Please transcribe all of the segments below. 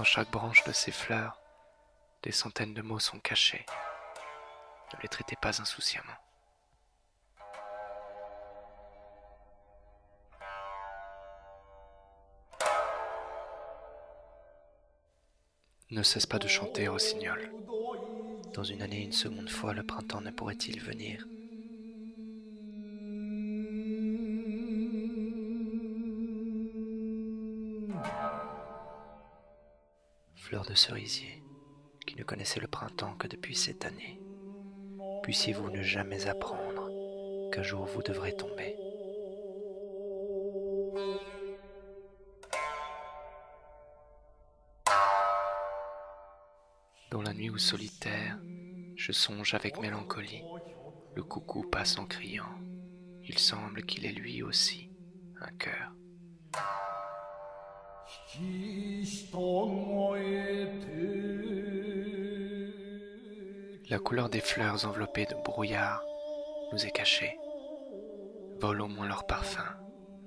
Dans chaque branche de ces fleurs, des centaines de mots sont cachés. Ne les traitez pas insouciamment. Ne cesse pas de chanter, rossignol. Dans une année, une seconde fois, le printemps ne pourrait-il venir? Fleurs de cerisier, qui ne connaissez le printemps que depuis cette année, puissiez-vous ne jamais apprendre qu'un jour vous devrez tomber. Dans la nuit où solitaire, je songe avec mélancolie, le coucou passe en criant, il semble qu'il ait lui aussi un cœur. La couleur des fleurs enveloppées de brouillard nous est cachée. Vole au moins leur parfum,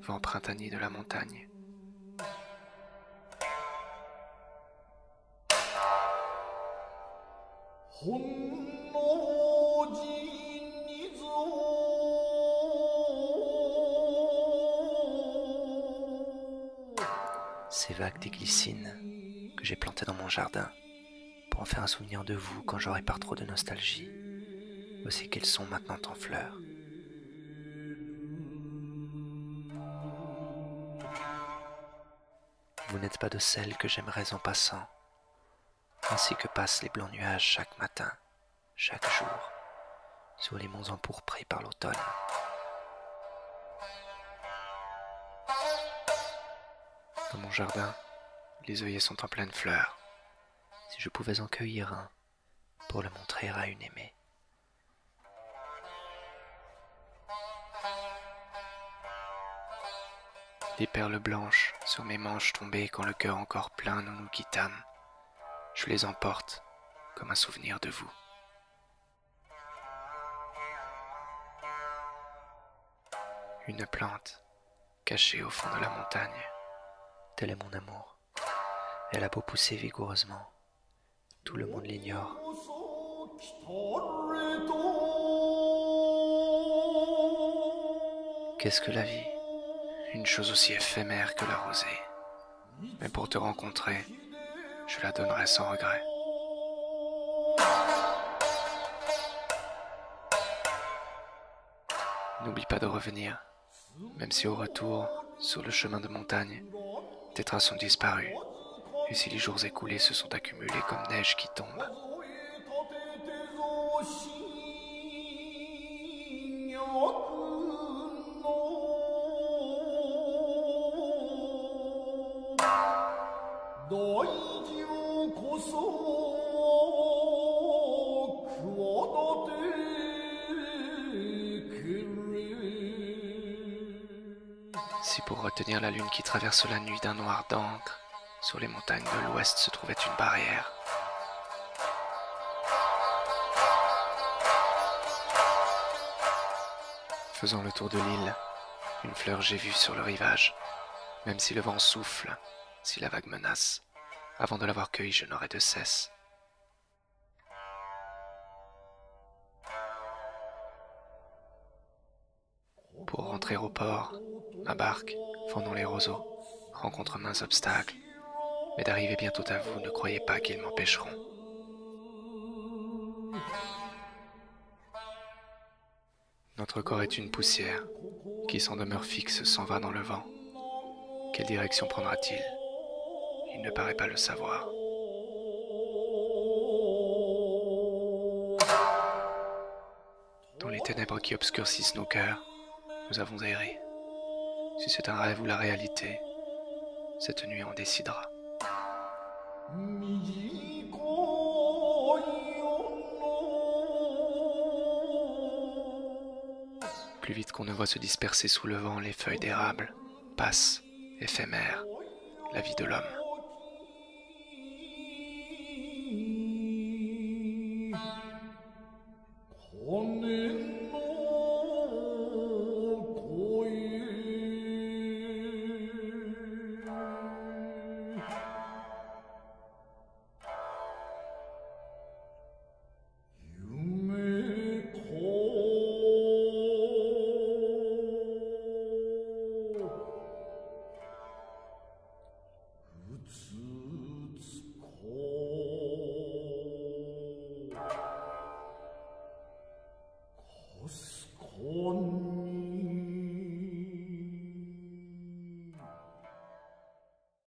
vent printanier de la montagne. Ces vagues des glycines que j'ai plantées dans mon jardin pour en faire un souvenir de vous quand j'aurai pas trop de nostalgie. Voici qu'elles sont maintenant en fleurs. Vous n'êtes pas de celles que j'aimerais en passant, ainsi que passent les blancs nuages chaque matin, chaque jour, sur les monts empourprés par l'automne. Dans mon jardin, les œillets sont en pleine fleur. Si je pouvais en cueillir un pour le montrer à une aimée. Des perles blanches sur mes manches tombées quand le cœur encore plein nous nous quittâmes. Je les emporte comme un souvenir de vous. Une plante cachée au fond de la montagne. Tel est mon amour. Elle a beau pousser vigoureusement, tout le monde l'ignore. Qu'est-ce que la vie? Une chose aussi éphémère que la rosée. Mais pour te rencontrer, je la donnerai sans regret. N'oublie pas de revenir, même si au retour, sur le chemin de montagne, tes traces sont disparues, et si les jours écoulés se sont accumulés comme neige qui tombe. Si pour retenir la lune qui traverse la nuit d'un noir d'encre, sur les montagnes de l'ouest se trouvait une barrière. Faisant le tour de l'île, une fleur j'ai vue sur le rivage. Même si le vent souffle, si la vague menace, avant de l'avoir cueillie, je n'aurai de cesse. Pour rentrer au port, ma barque, fendant les roseaux, rencontre maints obstacles, mais d'arriver bientôt à vous, ne croyez pas qu'ils m'empêcheront. Notre corps est une poussière, qui sans demeure fixe s'en va dans le vent. Quelle direction prendra-t-il? Il ne paraît pas le savoir. Dans les ténèbres qui obscurcissent nos cœurs, nous avons erré. Si c'est un rêve ou la réalité, cette nuit en décidera. Plus vite qu'on ne voit se disperser sous le vent les feuilles d'érable, passe, éphémère, la vie de l'homme.